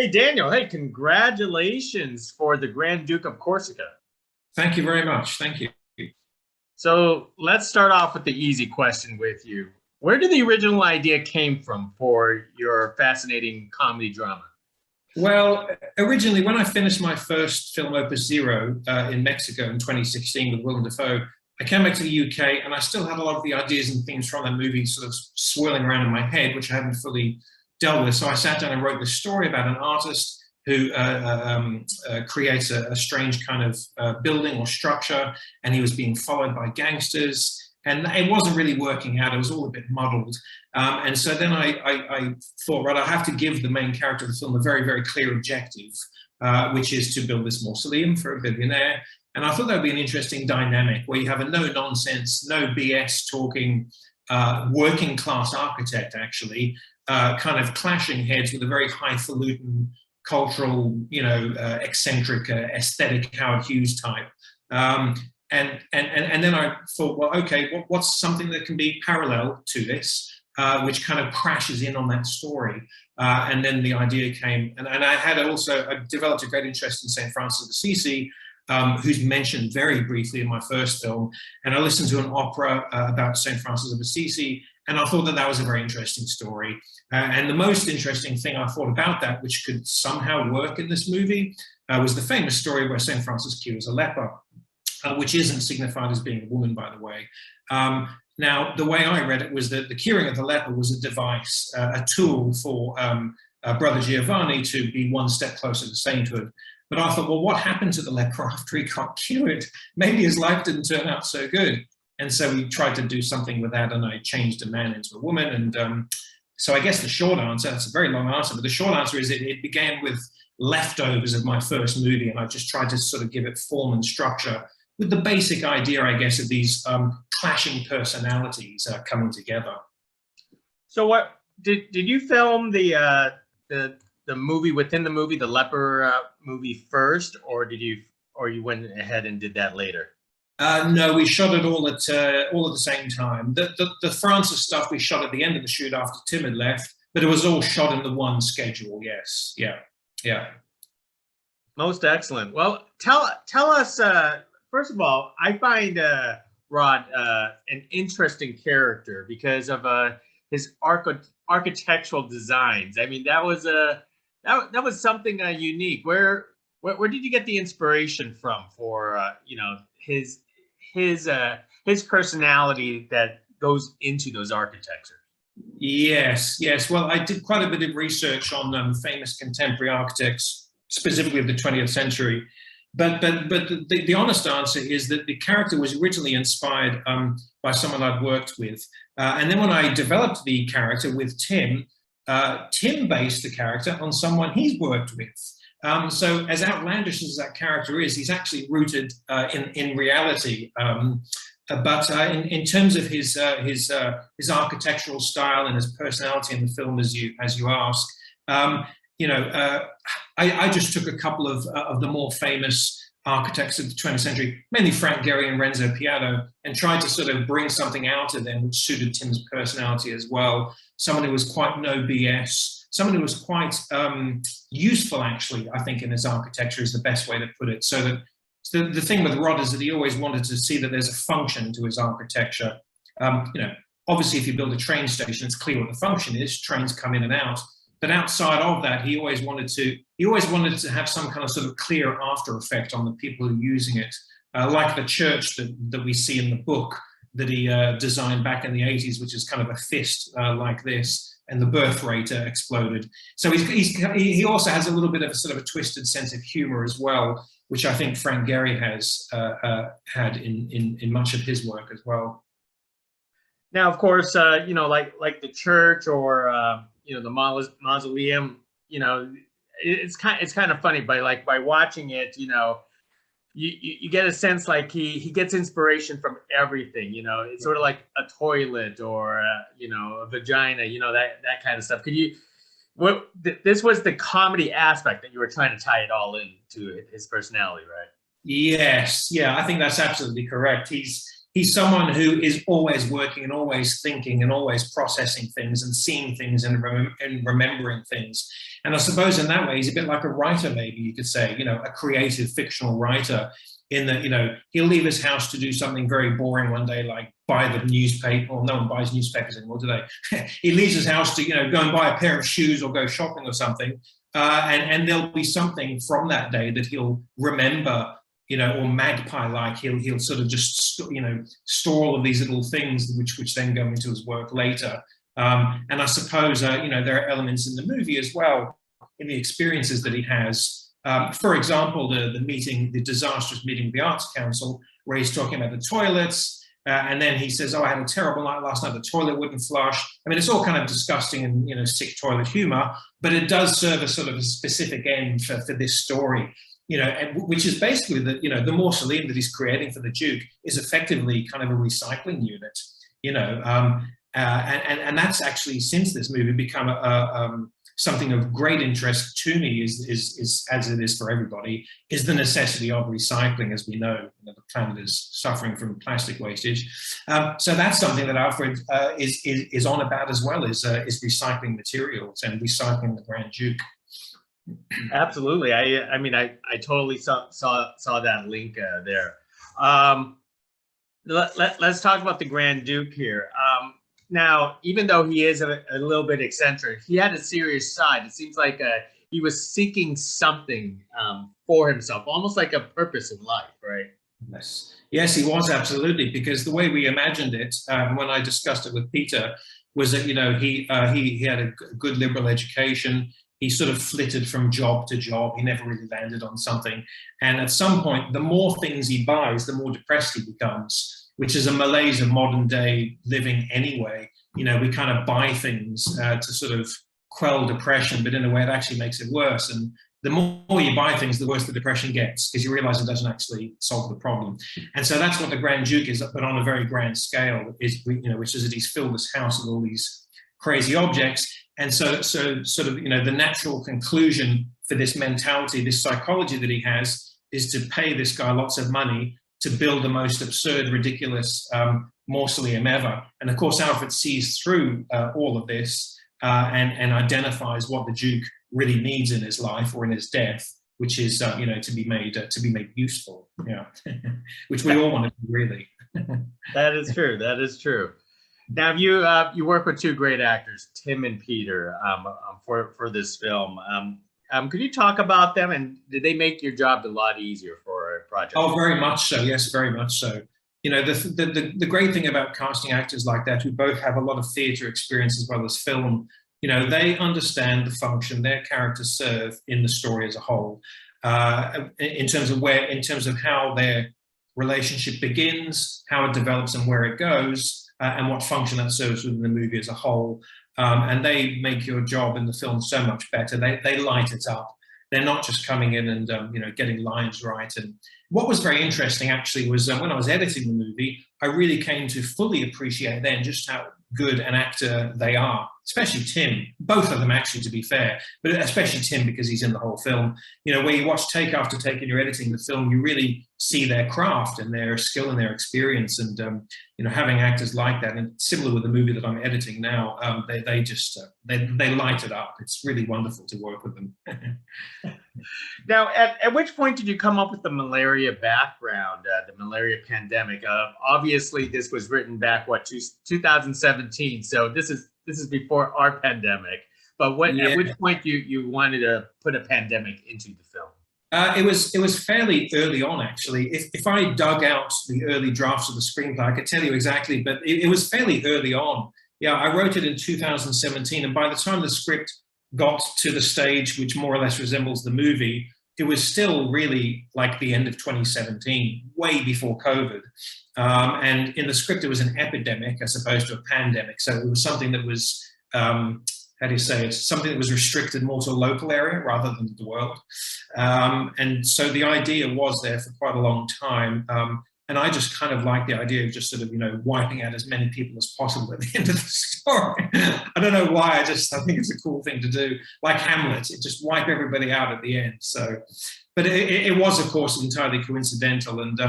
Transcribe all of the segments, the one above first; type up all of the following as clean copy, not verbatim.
Hey, Daniel. Hey, congratulations for the Grand Duke of Corsica. Thank you very much. Thank you. So let's start off with the easy question with you. Where did the original idea came from for your fascinating comedy drama? Well, originally, when I finished my first film, Opus Zero, in Mexico in 2016 with Willem Dafoe, I came back to the UK and I still had a lot of the ideas and themes from that movie sort of swirling around in my head, which I hadn't fully dealt with. So I sat down and wrote this story about an artist who creates a strange kind of building or structure, and he was being followed by gangsters. And it wasn't really working out. It was all a bit muddled. And so then I thought, right, I have to give the main character of the film a very, very clear objective, which is to build this mausoleum for a billionaire. And I thought that would be an interesting dynamic where you have a no-nonsense, no BS talking working class architect, actually, kind of clashing heads with a very highfalutin cultural, eccentric, aesthetic Howard Hughes type. And then I thought, well, okay, what's something that can be parallel to this, which kind of crashes in on that story? And then the idea came, and I developed a great interest in St. Francis of Assisi, who's mentioned very briefly in my first film. And I listened to an opera about St. Francis of Assisi, and I thought that that was a very interesting story. And the most interesting thing I thought about that, which could somehow work in this movie, was the famous story where St. Francis cures a leper, which isn't signified as being a woman, by the way. Now, the way I read it was that the curing of the leper was a device, a tool for Brother Giovanni to be one step closer to sainthood. But I thought, well, what happened to the leper after he got cured? Maybe his life didn't turn out so good. And so we tried to do something with that, and I changed a man into a woman. And so I guess the short answer, that's a very long answer, but the short answer is it began with leftovers of my first movie, and I just tried to sort of give it form and structure with the basic idea, I guess, of these clashing personalities coming together. So what did you film the movie within the movie, the leper movie first, or you went ahead and did that later? No, we shot it all at the same time. The Francis stuff we shot at the end of the shoot after Tim had left, but it was all shot in the one schedule. Yes, yeah. Most excellent. Well, tell us. First of all, I find Rott an interesting character because of his architectural designs. I mean, that was something unique. Where did you get the inspiration from for his personality that goes into those architecture? Yes. Well, I did quite a bit of research on famous contemporary architects, specifically of the 20th century. But the honest answer is that the character was originally inspired by someone I'd worked with. And then when I developed the character with Tim, Tim based the character on someone he's worked with. So as outlandish as that character is, he's actually rooted in reality. But in terms of his architectural style and his personality in the film, as you ask, I just took a couple of the more famous architects of the 20th century, mainly Frank Gehry and Renzo Piano, and tried to sort of bring something out of them which suited Tim's personality as well. Someone who was quite no BS, someone who was quite useful, actually, I think, in his architecture is the best way to put it. So that the thing with Rott is that he always wanted to see that there's a function to his architecture. Obviously, if you build a train station, it's clear what the function is. Trains come in and out. But outside of that, he always wanted to have some kind of sort of clear after effect on the people who are using it, like the church that we see in the book that he designed back in the 80s, which is kind of a fist like this, and the birth rate exploded. So he also has a little bit of a sort of a twisted sense of humor as well, which I think Frank Gehry has had in much of his work as well. Now, of course, like the church or the mausoleum, it's kind of funny, but by watching it, you get a sense like he gets inspiration from everything. It's sort of like a toilet or a vagina, that kind of stuff. This was the comedy aspect that you were trying to tie it all into his personality, right? Yes, yeah, I think that's absolutely correct. he's someone who is always working and always thinking and always processing things and seeing things and remembering things. And I suppose in that way, he's a bit like a writer, maybe you could say, a creative fictional writer, in that, he'll leave his house to do something very boring one day, like buy the newspaper. Well, no one buys newspapers anymore, do they? He leaves his house to, go and buy a pair of shoes or go shopping or something. And there'll be something from that day that he'll remember, or magpie-like, he'll sort of just, store all of these little things which then go into his work later. And I suppose, there are elements in the movie as well, in the experiences that he has. For example, the disastrous meeting with the Arts Council, where he's talking about the toilets, and then he says, "Oh, I had a terrible night last night. The toilet wouldn't flush." I mean, it's all kind of disgusting and sick toilet humor, but it does serve a sort of a specific end for this story. Which is basically that the mausoleum that he's creating for the Duke is effectively kind of a recycling unit. And that's actually, since this movie, become something of great interest to me, is as it is for everybody, is the necessity of recycling. As we know, the planet is suffering from plastic wastage. So that's something that Alfred is on about as well, is recycling materials and recycling the Grand Duke. Absolutely. I mean, I totally saw that link there. Let's talk about the Grand Duke here. Now, even though he is a little bit eccentric, he had a serious side. It seems like he was seeking something for himself, almost like a purpose in life, right? Yes, he was, absolutely. Because the way we imagined it, when I discussed it with Peter, was that he had a good liberal education. He sort of flitted from job to job. He never really landed on something. And at some point, the more things he buys, the more depressed he becomes, which is a malaise of modern day living anyway. We kind of buy things to sort of quell depression, but in a way it actually makes it worse. And the more you buy things, the worse the depression gets, because you realize it doesn't actually solve the problem. And so that's what the Grand Duke is, but on a very grand scale, which is that he's filled this house with all these crazy objects. And so sort of, the natural conclusion for this mentality, this psychology that he has, is to pay this guy lots of money to build the most absurd, ridiculous mausoleum ever. And of course, Alfred sees through all of this and identifies what the Duke really needs in his life or in his death, which is, to be made useful, which we all want to do, really. That is true. That is true. Now, you work with two great actors, Tim and Peter, for this film. Could you talk about them, and did they make your job a lot easier for a project? Oh, very much so. Yes, very much so. The great thing about casting actors like that, who both have a lot of theatre experience as well as film, they understand the function their characters serve in the story as a whole, in terms of how their relationship begins, how it develops, and where it goes. And what function that serves within the movie as a whole. And they make your job in the film so much better. They light it up. They're not just coming in and getting lines right. And what was very interesting, actually, was when I was editing the movie, I really came to fully appreciate then just how good an actor they are, especially Tim. Both of them, actually, to be fair, but especially Tim, because he's in the whole film. Where you watch take after take and you're editing the film, you really see their craft and their skill and their experience. And having actors like that, and similar with the movie that I'm editing now, they light it up. It's really wonderful to work with them. Now, at which point did you come up with the malaria background, the malaria pandemic? Obviously, this was written back 2017, so this is before our pandemic. But at which point you wanted to put a pandemic into the film? It was fairly early on, actually. If I dug out the early drafts of the screenplay, I could tell you exactly, but it was fairly early on. Yeah, I wrote it in 2017, and by the time the script got to the stage which more or less resembles the movie, it was still really like the end of 2017, way before COVID. And in the script, it was an epidemic as opposed to a pandemic. So it was something that was, how do you say it? Something that was restricted more to a local area rather than the world. And so the idea was there for quite a long time. And I just kind of like the idea of just sort of, wiping out as many people as possible at the end of the story. I don't know why, I think it's a cool thing to do. Like Hamlet, it just wipe everybody out at the end. So, but it was, of course, entirely coincidental. And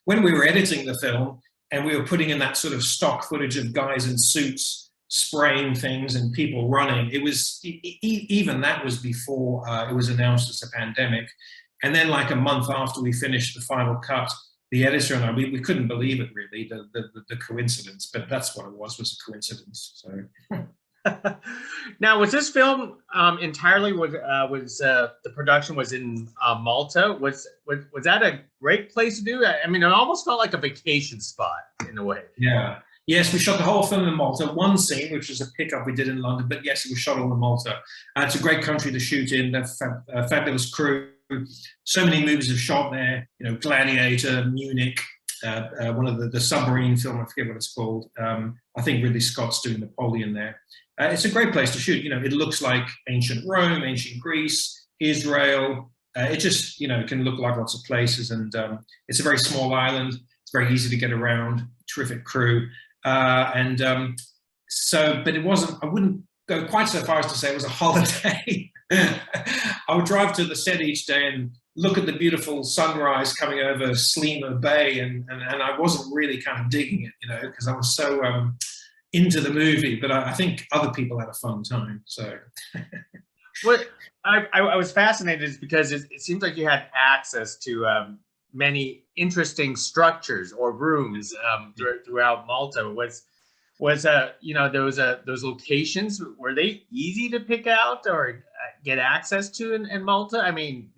when we were editing the film, and we were putting in that sort of stock footage of guys in suits spraying things and people running. It was even that was before it was announced as a pandemic. And then like a month after we finished the final cut, the editor and I, we couldn't believe it really, the coincidence, but that's what it was a coincidence. So. Now, was this film entirely the production was in Malta? Was that a great place to do? I mean, it almost felt like a vacation spot in a way. Yeah. Yes, we shot the whole film in Malta. One scene, which was a pickup we did in London, but yes, it was shot all in Malta. It's a great country to shoot in. A fabulous crew. So many movies have shot there. You know, Gladiator, Munich. One of the submarine film, I forget what it's called. I think Ridley Scott's doing Napoleon there. It's a great place to shoot. You know, it looks like ancient Rome, ancient Greece, Israel. It just, you know, it can look like lots of places, and it's a very small island. It's very easy to get around. Terrific crew, so, but it wasn't. I wouldn't go quite so far as to say it was a holiday. I would drive to the set each day and look at the beautiful sunrise coming over Slima Bay, and I wasn't really kind of digging it, you know, because I was so into the movie. But I think other people had a fun time. So, what I was fascinated because it seems like you had access to many interesting structures or rooms throughout Malta. Was you know, those locations, were they easy to pick out or get access to in Malta? I mean,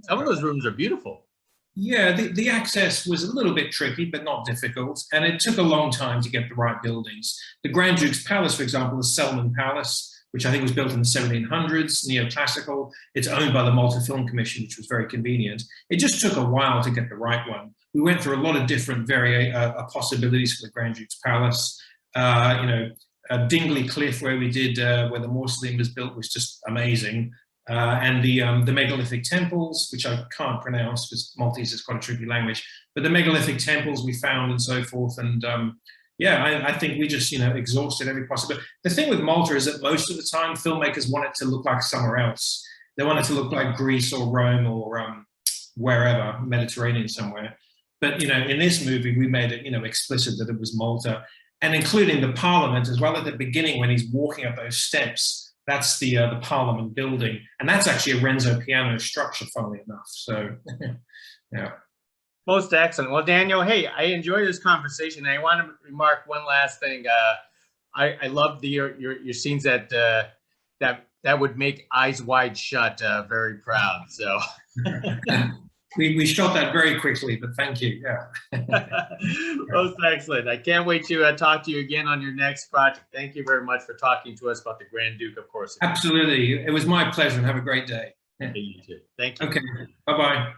some of those rooms are beautiful. Yeah, the access was a little bit tricky, but not difficult, and it took a long time to get the right buildings. The Grand Duke's Palace, for example, the Selman Palace, which I think was built in the 1700s, neoclassical. It's owned by the Malta Film Commission, which was very convenient. It just took a while to get the right one. We went through a lot of different possibilities for the Grand Duke's Palace. You know, Dingley Cliff, where we did, where the mausoleum was built, was just amazing. And the megalithic temples, which I can't pronounce because Maltese is quite a tricky language, but the megalithic temples we found and so forth. And yeah, I think we just, you know, exhausted every possibility. The thing with Malta is that most of the time filmmakers want it to look like somewhere else. They want it to look like Greece or Rome or wherever, Mediterranean somewhere. But, you know, in this movie, we made it, you know, explicit that it was Malta, and including the parliament as well. At the beginning, when he's walking up those steps, that's the parliament building. And that's actually a Renzo Piano structure, funnily enough. So, yeah. Most excellent. Well, Daniel, hey, I enjoyed this conversation. I want to remark one last thing. I love your scenes that would make Eyes Wide Shut very proud. So we shot that very quickly, but thank you. Yeah. Most excellent. I can't wait to talk to you again on your next project. Thank you very much for talking to us about the Grand Duke of Corsica. Absolutely. It was my pleasure, and have a great day. You too. Thank you. Okay. Bye-bye.